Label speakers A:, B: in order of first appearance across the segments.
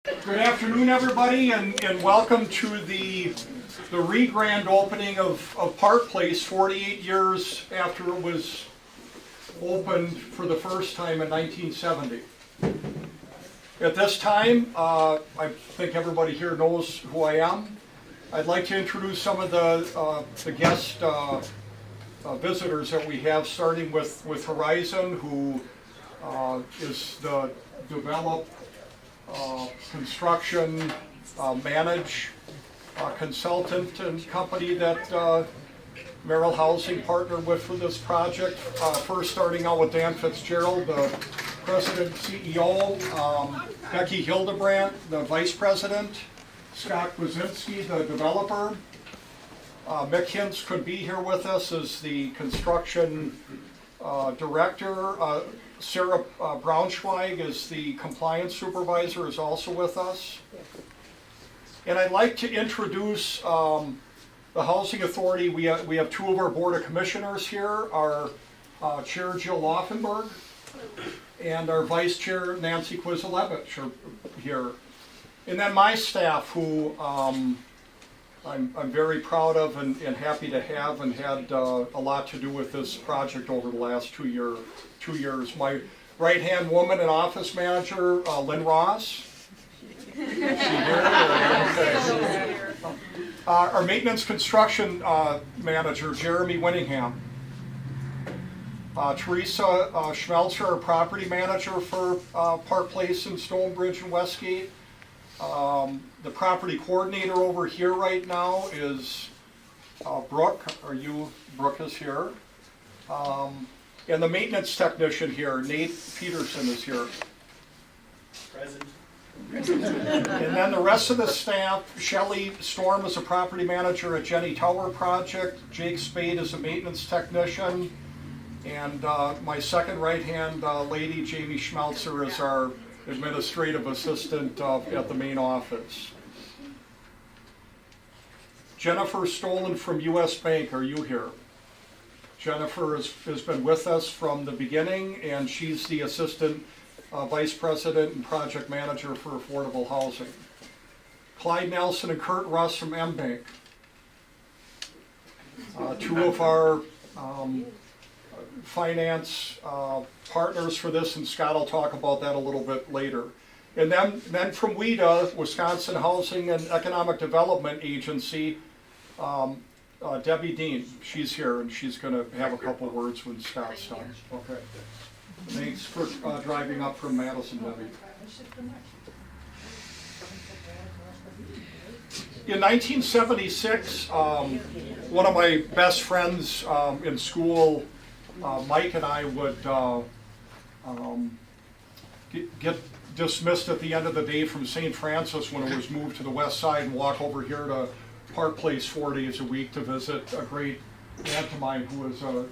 A: Good afternoon, everybody, and welcome to the ReGrand opening of Park Place 48 years after it was opened for the first time in 1970. At this time, I think everybody here knows who I am. I'd like to introduce some of the guest visitors that we have, starting with Horizon, who is the develop, construction, manage, consultant and company that Merrill Housing partnered with for this project. First starting out with Dan Fitzgerald, the President and CEO, Becky Hildebrandt, the Vice President, Scott Kwasinski, the developer. Mick Hintz could be here with us as the construction director. Sarah Braunschweig is the compliance supervisor, is also with us. And I'd like to introduce the Housing Authority. We have two of our Board of Commissioners here, our Chair Jill Laufenberg and our Vice Chair Nancy Kwizalevich are here. And then my staff, who I'm very proud of and happy to have, and had a lot to do with this project over the last 2 years. My right-hand woman and office manager, Lynn Ross. Is she here? Okay. Our maintenance construction manager, Jeremy Winningham. Teresa Schmelzer, our property manager for Park Place and Stonebridge and Westgate. The property coordinator over here right now is Brooke. Brooke is here. And the maintenance technician here, Nate Peterson, is here.
B: Present.
A: And then the rest of the staff, Shelley Storm is a property manager at Jenny Tower Project, Jake Spade is a maintenance technician, and my second right-hand lady, Jamie Schmelzer, is our administrative assistant at the main office. Jennifer Stolen from U.S. Bank, are you here? Jennifer has been with us from the beginning, and she's the assistant vice president and project manager for affordable housing. Clyde Nelson and Kurt Russ from M-Bank. Two of our finance partners for this, and Scott will talk about that a little bit later. And then from WHEDA, Wisconsin Housing and Economic Development Agency, Debbie Dean, she's here, and she's going to have a couple words when Scott's done. Okay. Thanks for driving up from Madison, Debbie. In 1976, one of my best friends in school, Mike, and I would get dismissed at the end of the day from St. Francis when it was moved to the west side and walk over here to Park Place 4 days a week to visit a great aunt of mine who is a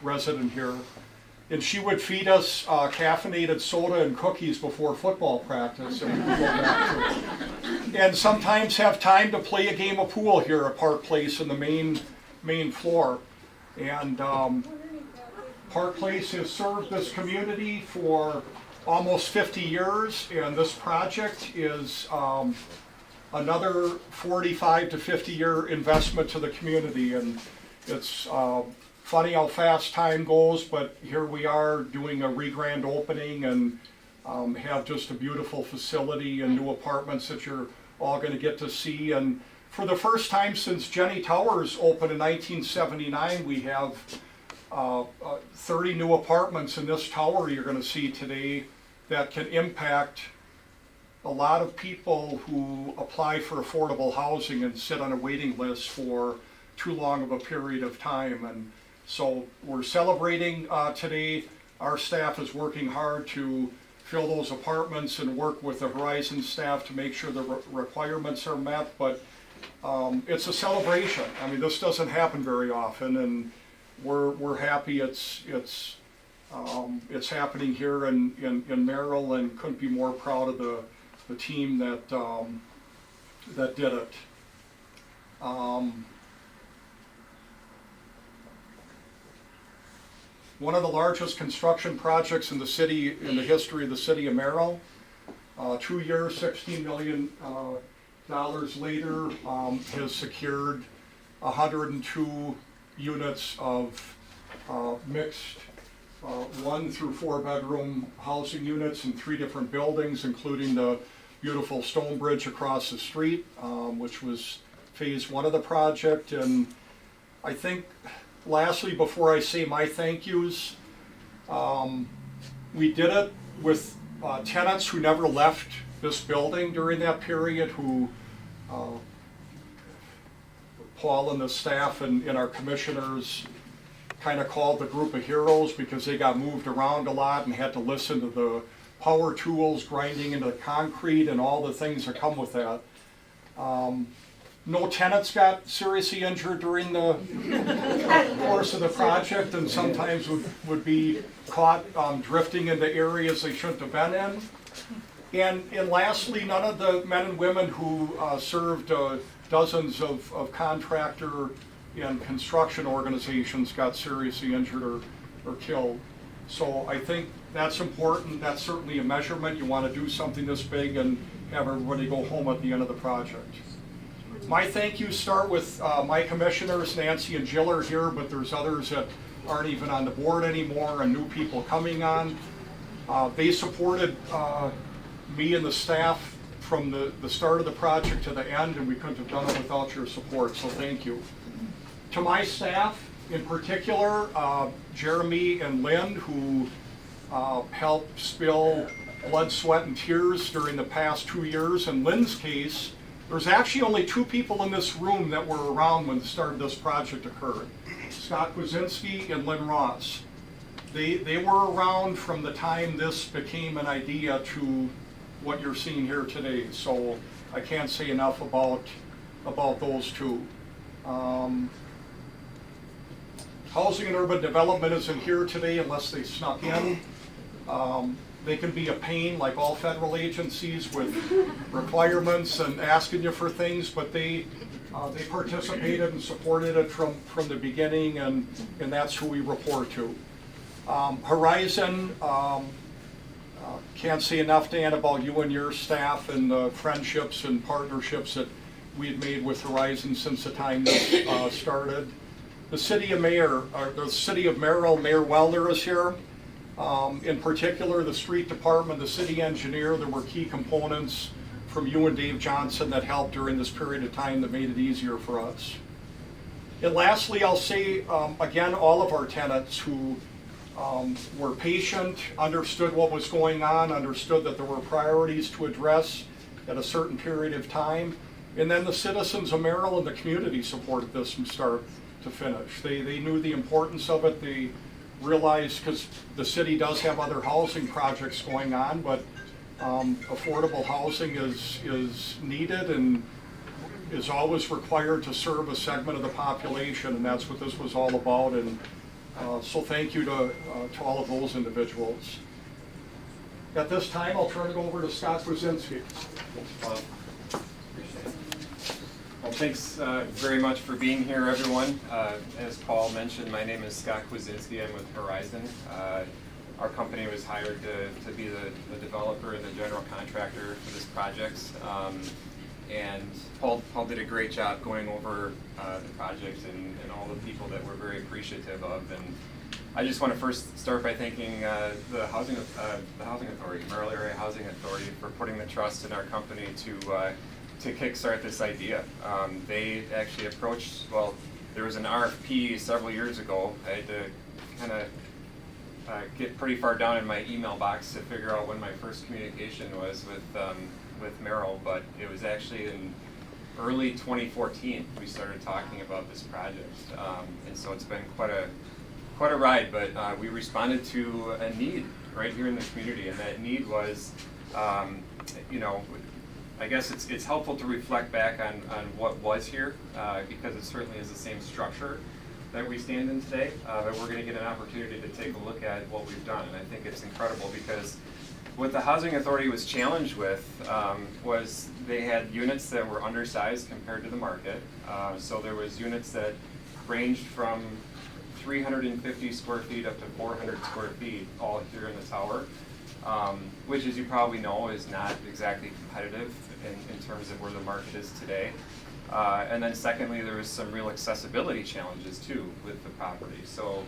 A: resident here. And she would feed us caffeinated soda and cookies before football practice, and we would go back to, and sometimes have time to play a game of pool here at Park Place in the main floor. And Park Place has served this community for almost 50 years, and this project is another 45 to 50-year investment to the community. And it's funny how fast time goes, but here we are doing a ReGrand opening and have just a beautiful facility and new apartments that you're all going to get to see. And for the first time since Jenny Towers opened in 1979, we have 30 new apartments in this tower you're going to see today that can impact a lot of people who apply for affordable housing and sit on a waiting list for too long of a period of time. And so we're celebrating today. Our staff is working hard to fill those apartments and work with the Horizon staff to make sure the requirements are met, but it's a celebration. I mean, this doesn't happen very often, and we're happy it's happening here in Merrill, and couldn't be more proud of the team that did it. One of the largest construction projects in the city, in the history of the city of Merrill. 2 years, $16 million later, has secured 102 units of mixed 1 through 4 bedroom housing units in 3 different buildings, including the beautiful stone bridge across the street, which was phase 1 of the project. And I think, lastly, before I say my thank yous, we did it with tenants who never left this building during that period, who Paul and the staff and our commissioners kind of called the group of heroes, because they got moved around a lot and had to listen to the power tools grinding into the concrete and all the things that come with that. No tenants got seriously injured during the course of the project, and sometimes would be caught drifting into areas they shouldn't have been in. And lastly, none of the men and women who served dozens of contractor and construction organizations got seriously injured or killed. So I think that's important. That's certainly a measurement. You want to do something this big and have everybody go home at the end of the project. My thank yous start with my commissioners. Nancy and Jill are here, but there's others that aren't even on the board anymore, and new people coming on. They supported me and the staff from the start of the project to the end, and we couldn't have done it without your support, so thank you. To my staff, in particular, Jeremy and Lynn, who helped spill blood, sweat, and tears during the past 2 years. In Lynn's case, there's actually only 2 people in this room that were around when the start of this project occurred: Scott Kwasinski and Lynn Ross. They were around from the time this became an idea to what you're seeing here today, so I can't say enough about those 2. Housing and Urban Development isn't here today unless they snuck in. They can be a pain, like all federal agencies, with requirements and asking you for things, but they participated and supported it from the beginning, and that's who we report to. Horizon, can't say enough, Dan, about you and your staff and the friendships and partnerships that we've made with Horizon since the time this started. The city of Merrill, Mayor Wellner is here. In particular, the street department, the city engineer, there were key components from you and Dave Johnson that helped during this period of time that made it easier for us. And lastly, I'll say, again, all of our tenants who were patient, understood what was going on, understood that there were priorities to address at a certain period of time. And then the citizens of Merrill and the community supported this from start to finish. They knew the importance of it. They realized, because the city does have other housing projects going on, but affordable housing is needed and is always required to serve a segment of the population, and that's what this was all about. And so thank you to all of those individuals. At this time, I'll turn it over to Scott Kwasinski.
C: Well, thanks very much for being here, everyone. As Paul mentioned, my name is Scott Kwasinski. I'm with Horizon. Our company was hired to be the developer and the general contractor for this project. And Paul did a great job going over the project and all the people that we're very appreciative of. And I just want to first start by thanking the Housing Authority, Merrill Area Housing Authority, for putting the trust in our company to kickstart this idea. They actually approached, well, there was an RFP several years ago. I had to kind of get pretty far down in my email box to figure out when my first communication was with Merrill, but it was actually in early 2014 we started talking about this project. And so it's been quite a ride, but we responded to a need right here in the community, and that need was, I guess it's helpful to reflect back on what was here, because it certainly is the same structure that we stand in today, but we're going to get an opportunity to take a look at what we've done. And I think it's incredible, because what the Housing Authority was challenged with was they had units that were undersized compared to the market. So there was units that ranged from 350 square feet up to 400 square feet all here in the tower. which, as you probably know, is not exactly competitive in terms of where the market is today. And then secondly, there was some real accessibility challenges too with the property. So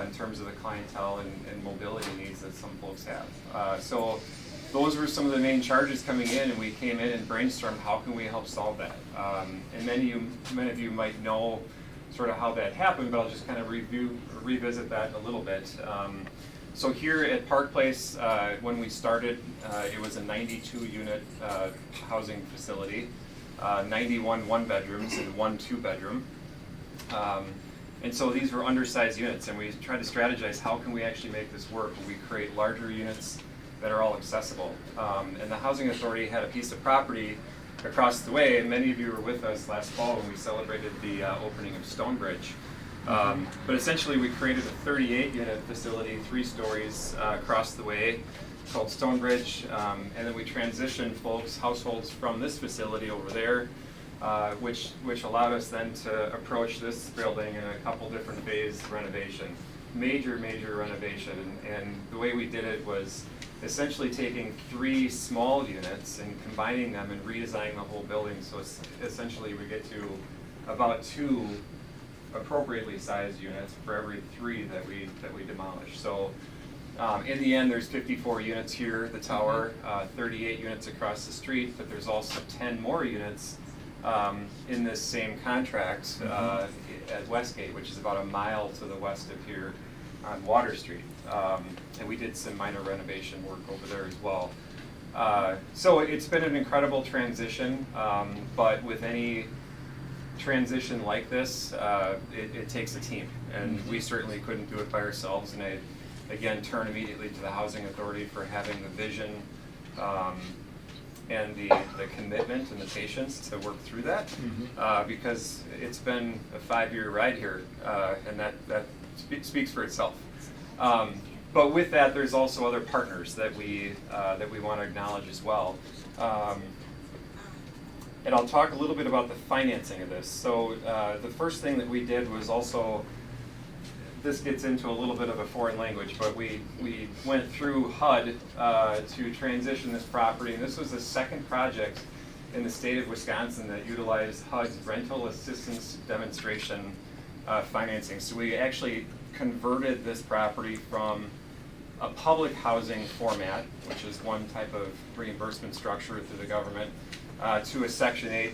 C: in terms of the clientele and mobility needs that some folks have. So those were some of the main charges coming in, and we came in and brainstormed how can we help solve that. And many of you might know sort of how that happened, but I'll just kind of revisit that a little bit. So here at Park Place, when we started, it was a 92-unit housing facility, 91 one-bedrooms and 1 two-bedroom. And so these were undersized units, and we tried to strategize how can we actually make this work. We create larger units that are all accessible. And the Housing Authority had a piece of property across the way, and many of you were with us last fall when we celebrated the opening of Stonebridge. But essentially we created a 38-unit facility, 3 stories across the way, called Stonebridge, and then we transitioned households from this facility over there, which allowed us then to approach this building in a couple different phase renovation. Major renovation, and the way we did it was essentially taking 3 small units and combining them and redesigning the whole building. So essentially we get to about 2 appropriately sized units for every 3 that we demolish. So in the end, there's 54 units here at the tower, 38 units across the street, but there's also 10 more units in this same contract at Westgate, which is about a mile to the west of here on Water Street. And we did some minor renovation work over there as well. So it's been an incredible transition, but with any transition like this, it takes a team, and we certainly couldn't do it by ourselves. And I, again, turn immediately to the Housing Authority for having the vision and the commitment and the patience to work through that, because it's been a 5-year ride here, and that speaks for itself. But with that, there's also other partners that we want to acknowledge as well. And I'll talk a little bit about the financing of this. So the first thing that we did was also, this gets into a little bit of a foreign language, but we went through HUD to transition this property. And this was the second project in the state of Wisconsin that utilized HUD's rental assistance demonstration financing. So we actually converted this property from a public housing format, which is one type of reimbursement structure through the government, to a Section 8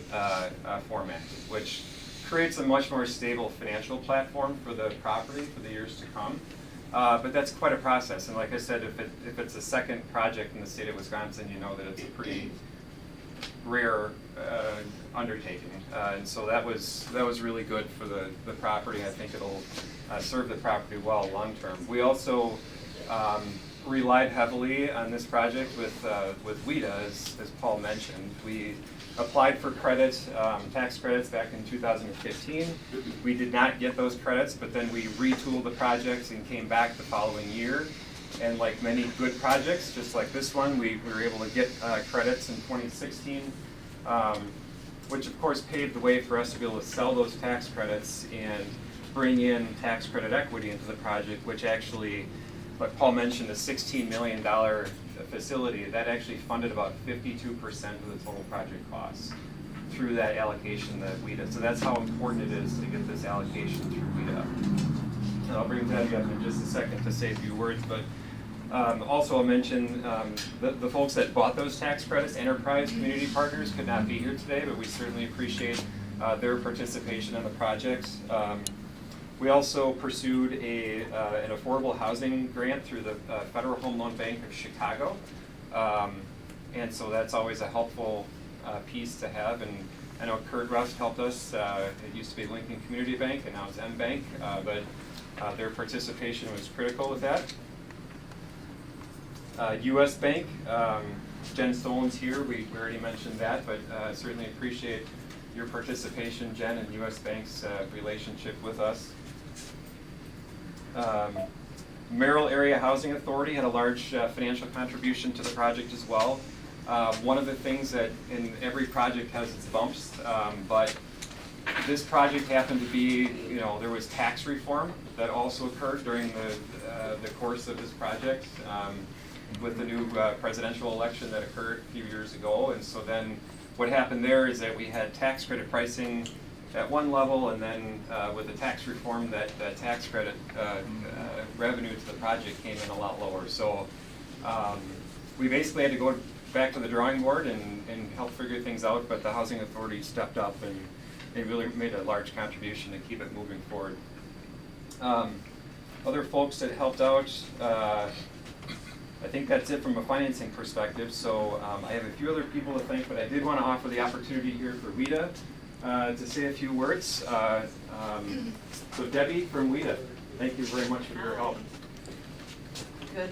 C: format, which creates a much more stable financial platform for the property for the years to come. But that's quite a process, and like I said, if it's a second project in the state of Wisconsin, you know that it's a pretty rare undertaking, and so that was really good for the property. I think it'll serve the property well long term. We also relied heavily on this project with WIDA, as Paul mentioned. We applied for credits, tax credits back in 2015. We did not get those credits, but then we retooled the project and came back the following year. And like many good projects, just like this one, we were able to get credits in 2016, which of course paved the way for us to be able to sell those tax credits and bring in tax credit equity into the project, which actually, like Paul mentioned, a $16 million facility, that actually funded about 52% of the total project costs through that allocation that WIDA. So that's how important it is to get this allocation through WIDA. And I'll bring Debbie up in just a second to say a few words, but also I'll mention the folks that bought those tax credits, Enterprise Community Partners, could not be here today, but we certainly appreciate their participation in the project. We also pursued an affordable housing grant through the Federal Home Loan Bank of Chicago. And so that's always a helpful piece to have. And I know Kurt Rust helped us. It used to be Lincoln Community Bank, and now it's M-Bank. But their participation was critical with that. U.S. Bank, Jen Stolen's here. We already mentioned that, but certainly appreciate your participation, Jen, and U.S. Bank's relationship with us. Merrill Area Housing Authority had a large financial contribution to the project as well. One of the things that in every project has its bumps, but this project happened to be, there was tax reform that also occurred during the course of this project. with the new presidential election that occurred a few years ago. And so then what happened there is that we had tax credit pricing at one level, and then with the tax reform, that tax credit revenue to the project came in a lot lower. So we basically had to go back to the drawing board and help figure things out, but the Housing Authority stepped up and they really made a large contribution to keep it moving forward. Other folks that helped out, I think that's it from a financing perspective. So I have a few other people to thank, but I did want to offer the opportunity here for WIDA to say a few words. So Debbie from WIDA, thank you very much for your help.
D: Good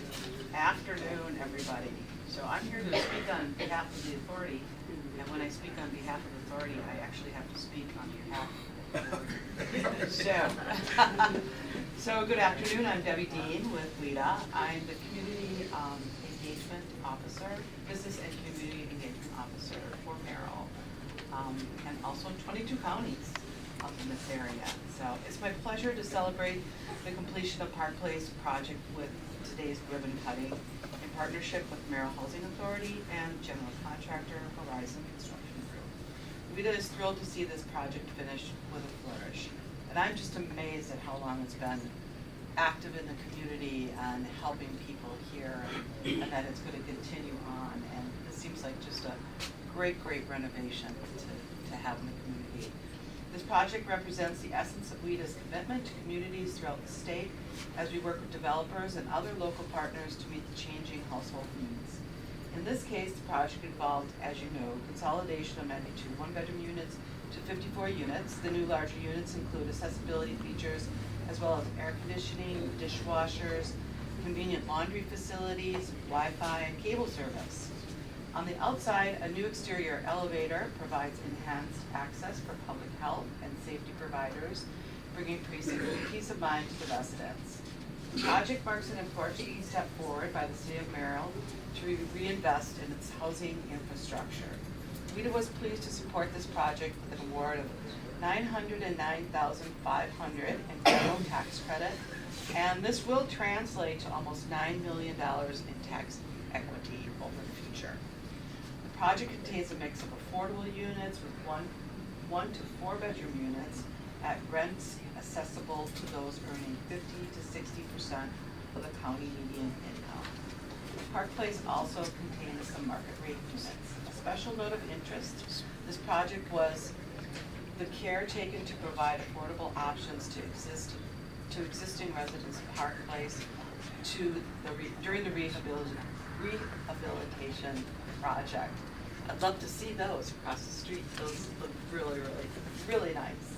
D: afternoon, everybody. So I'm here to speak on behalf of the authority, and when I speak on behalf of the authority, I actually have to speak on behalf of the board. So good afternoon, I'm Debbie Dean with WIDA. I'm the Community Engagement Officer, Business and Community Engagement Officer for Merrill, and also in 22 counties up in this area. So it's my pleasure to celebrate the completion of Park Place project with today's ribbon cutting in partnership with Merrill Housing Authority and general contractor Horizon Construction Group. WIDA is thrilled to see this project finish with a flourish. And I'm just amazed at how long it's been active in the community and helping people here, and that it's going to continue on. And this seems like just a great renovation to have in the community. This project represents the essence of WIDA's commitment to communities throughout the state as we work with developers and other local partners to meet the changing household needs. In this case, the project involved, as you know, consolidation of 92 one-bedroom units to 54 units. The new larger units include accessibility features as well as air conditioning, dishwashers, convenient laundry facilities, Wi-Fi, and cable service. On the outside, a new exterior elevator provides enhanced access for public health and safety providers, bringing peace of mind to the residents. The project marks an important step forward by the City of Merrill to reinvest in its housing infrastructure. WIDA was pleased to support this project with an award of $909,500 in federal tax credit, and this will translate to almost $9 million in tax equity over the future. The project contains a mix of affordable units with one to 4 bedroom units at rents accessible to those earning 50 to 60% of the county median income. Park Place also contains some market rate units. A special note of interest, this project was the care taken to provide affordable options to existing residents of Park Place during the rehabilitation project. I'd love to see those across the street. Those look really nice.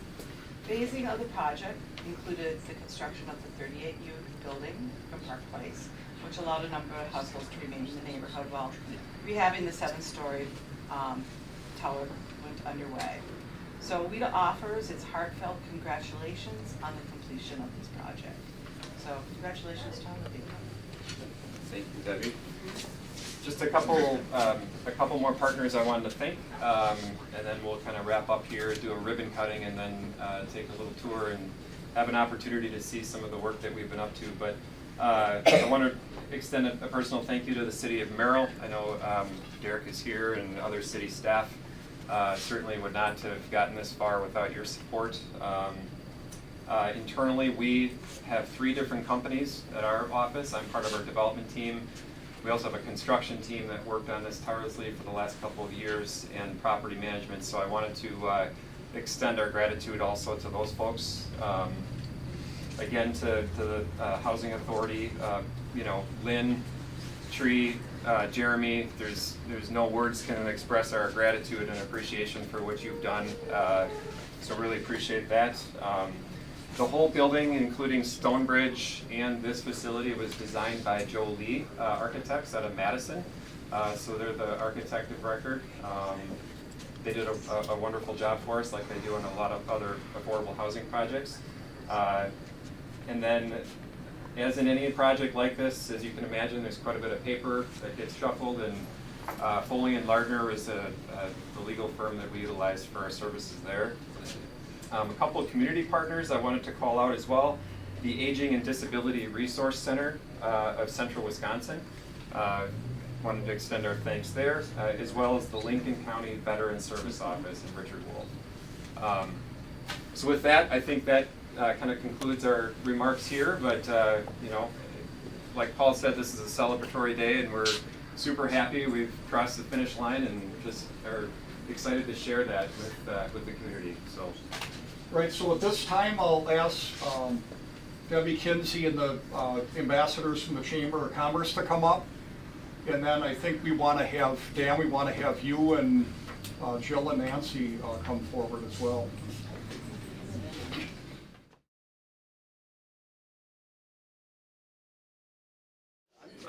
D: Phasing of the project included the construction of the 38-unit building from Park Place, which allowed a number of households to remain in the neighborhood while rehabbing the 7-story tower went underway. So WIDA offers its heartfelt congratulations on the completion of this project. So congratulations to all of you.
C: Thank you, Debbie. Just a couple more partners I wanted to thank, and then we'll kind of wrap up here, do a ribbon cutting, and then take a little tour and have an opportunity to see some of the work that we've been up to. But I want to extend a personal thank you to the City of Merrill. I know Derek is here and other city staff certainly would not have gotten this far without your support. Internally, we have 3 different companies at our office. I'm part of our development team. We also have a construction team that worked on this tirelessly for the last couple of years, and property management. So I wanted to extend our gratitude also to those folks. Again, to the Housing Authority, Lynn, Tree, Jeremy, there's no words can express our gratitude and appreciation for what you've done. So really appreciate that. The whole building, including Stonebridge and this facility, was designed by Joe Lee Architects out of Madison. So they're the architect of record. They did a wonderful job for us, like they do on a lot of other affordable housing projects. And then, as in any project like this, as you can imagine, there's quite a bit of paper that gets shuffled, and Foley and Lardner is the legal firm that we utilize for our services there. A couple of community partners I wanted to call out as well. The Aging and Disability Resource Center of Central Wisconsin. Wanted to extend our thanks there, as well as the Lincoln County Veteran Service Office and Richard Wolf. So with that, I think that kind of concludes our remarks here, but you know, like Paul said, this is a celebratory day and we're super happy we've crossed the finish line and just are excited to share that with the community. So.
A: Right, so at this time, I'll ask Debbie Kinsey and the ambassadors from the Chamber of Commerce to come up. And then I think we want to have, Dan, we want to have you and Jill and Nancy come forward as well.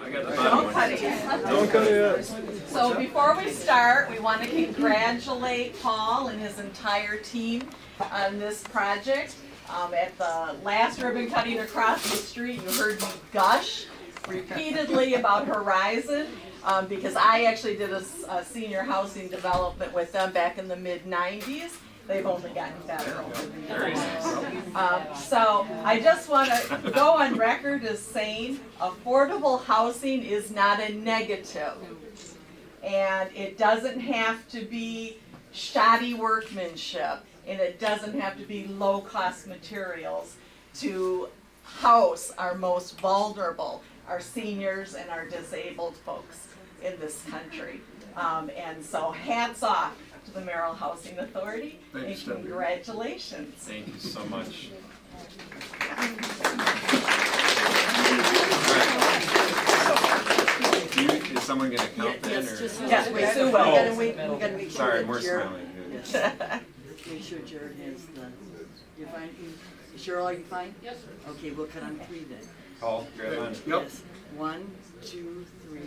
C: I got the bottom one.
E: Don't cut it. So before we start, we want to congratulate Paul and his entire team on this project. At the last ribbon cutting across the street, you heard me gush repeatedly about Horizon, because I actually did a senior housing development with them back in the mid-90s. They've only gotten better over the years. So I just want to go on record as saying affordable housing is not a negative. And it doesn't have to be shoddy workmanship, and it doesn't have to be low-cost materials to house our most vulnerable, our seniors and our disabled folks in this country. And so hats off to the Merrill Housing Authority,
A: Thanks,
E: and congratulations.
C: Thank you so much. Is someone going to count then?
F: Yes,
C: Or?
F: just.
E: Yes, we Sue will.
F: We gotta make sure
C: Sorry,
F: that
C: more
F: Jared-
C: smiling.
F: yes, make sure Jared has the, you find, Cheryl, are you fine? Yes. Okay, we'll cut on 3 then.
C: Paul, grab on.
A: Yep.
F: Yes, 1, 2, 3,